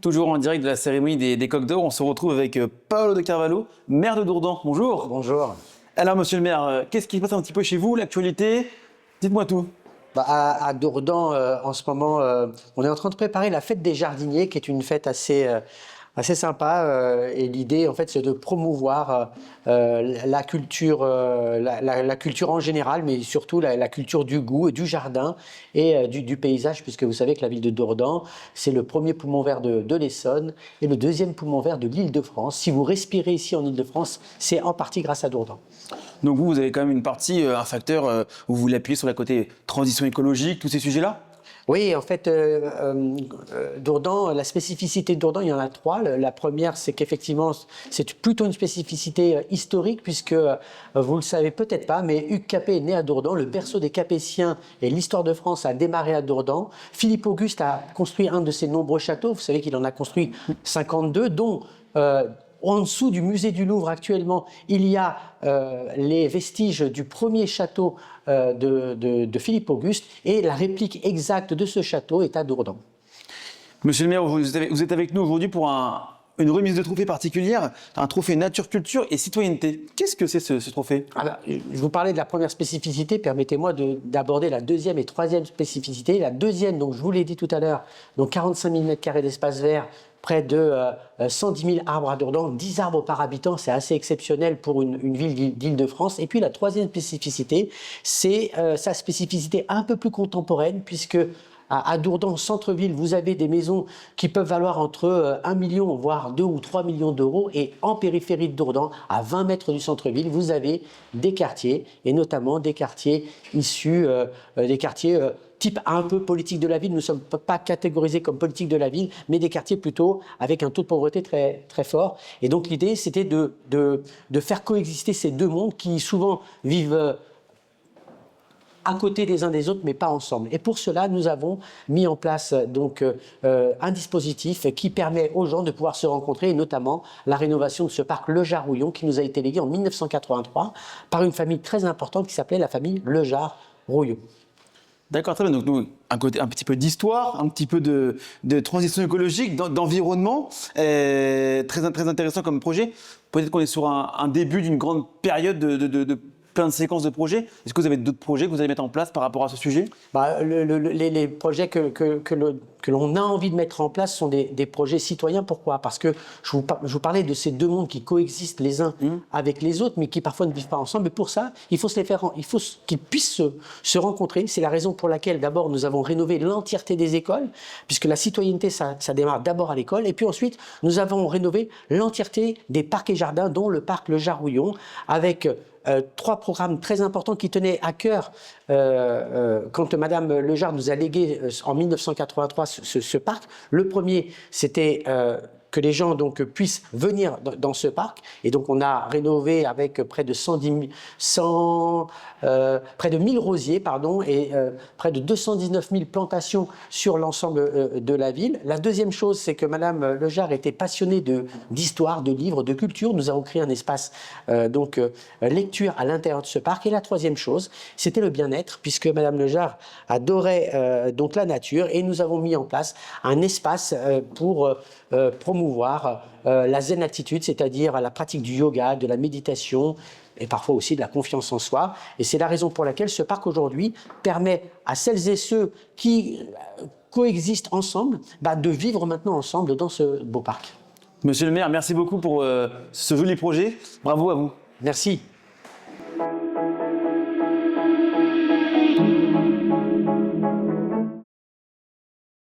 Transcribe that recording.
Toujours en direct de la cérémonie des Coqs d'Or, on se retrouve avec Paolo de Carvalho, maire de Dourdan. Bonjour. Bonjour. Alors, monsieur le maire, qu'est-ce qui se passe un petit peu chez vous, l'actualité? Dites-moi tout. À Dourdan, en ce moment, on est en train de préparer la fête des jardiniers, qui est une fête assez sympa. Et l'idée, en fait, c'est de promouvoir la culture, la culture en général, mais surtout la culture du goût et du jardin et du paysage, puisque vous savez que la ville de Dourdan, c'est le premier poumon vert de l'Essonne et le deuxième poumon vert de l'Île-de-France. Si vous respirez ici en Île-de-France, c'est en partie grâce à Dourdan. Donc vous avez quand même une partie, un facteur où vous l'appuyez sur le côté transition écologique, tous ces sujets-là? Oui, en fait, Dourdan, la spécificité de Dourdan, il y en a trois. La première, c'est qu'effectivement, c'est plutôt une spécificité historique, puisque vous le savez peut-être pas, mais Hugues Capet est né à Dourdan. Le berceau des Capétiens et l'histoire de France a démarré à Dourdan. Philippe Auguste a construit un de ses nombreux châteaux. Vous savez qu'il en a construit 52, dont en dessous du musée du Louvre actuellement, il y a les vestiges du premier château de Philippe Auguste, et la réplique exacte de ce château est à Dourdan. Monsieur le maire, vous êtes avec nous aujourd'hui pour une remise de trophée particulière, un trophée nature, culture et citoyenneté. Qu'est-ce que c'est ce trophée? Alors, je vous parlais de la première spécificité, permettez-moi d'aborder la deuxième et troisième spécificité. La deuxième, donc, je vous l'ai dit tout à l'heure, donc 45 000 m² d'espace vert, près de 110 000 arbres à Dourdan, 10 arbres par habitant, c'est assez exceptionnel pour une ville d'Île-de-France. Et puis la troisième spécificité, c'est sa spécificité un peu plus contemporaine, puisque à Dourdan, centre-ville, vous avez des maisons qui peuvent valoir entre 1 million, voire 2 ou 3 millions d'euros. Et en périphérie de Dourdan, à 20 mètres du centre-ville, vous avez des quartiers, et notamment des quartiers issus, des quartiers type un peu politique de la ville. Nous ne sommes pas catégorisés comme politique de la ville, mais des quartiers plutôt avec un taux de pauvreté très, très fort. Et donc l'idée, c'était de faire coexister ces deux mondes qui souvent vivent à côté des uns des autres, mais pas ensemble. Et pour cela, nous avons mis en place donc un dispositif qui permet aux gens de pouvoir se rencontrer, et notamment la rénovation de ce parc Le Jard-Rouillon qui nous a été légué en 1983 par une famille très importante qui s'appelait la famille Le Jard-Rouillon. D'accord, très bien. Donc nous, un petit peu d'histoire, un petit peu de transition écologique, d'environnement, très intéressant comme projet. Peut-être qu'on est sur un début d'une grande période de plein de séquences de projets. Est-ce que vous avez d'autres projets que vous allez mettre en place par rapport à ce sujet? Les projets que l'on a envie de mettre en place sont des projets citoyens. Pourquoi? Parce que je vous parlais de ces deux mondes qui coexistent les uns avec les autres, mais qui parfois ne vivent pas ensemble. Et pour ça, il faut qu'ils puissent se rencontrer. C'est la raison pour laquelle, d'abord, nous avons rénové l'entièreté des écoles, puisque la citoyenneté, ça démarre d'abord à l'école. Et puis ensuite, nous avons rénové l'entièreté des parcs et jardins, dont le parc Le Jard-Rouillon, avec trois programmes très importants qui tenaient à cœur quand Madame Le Jard nous a légué en 1983 ce parc. Le premier, c'était que les gens donc puissent venir dans ce parc, et donc on a rénové avec près de 1000 rosiers, pardon, et près de 219 000 plantations sur l'ensemble de la ville. La deuxième chose, c'est que Madame Le Jard était passionnée d'histoire, de livres, de culture. Nous avons créé un espace lecture à l'intérieur de ce parc. Et la troisième chose, c'était le bien-être, puisque Madame Le Jard adorait donc la nature, et nous avons mis en place un espace pour promouvoir la zen attitude, c'est-à-dire la pratique du yoga, de la méditation et parfois aussi de la confiance en soi. Et c'est la raison pour laquelle ce parc aujourd'hui permet à celles et ceux qui coexistent ensemble de vivre maintenant ensemble dans ce beau parc. Monsieur le maire, merci beaucoup pour ce joli projet. Bravo à vous. Merci.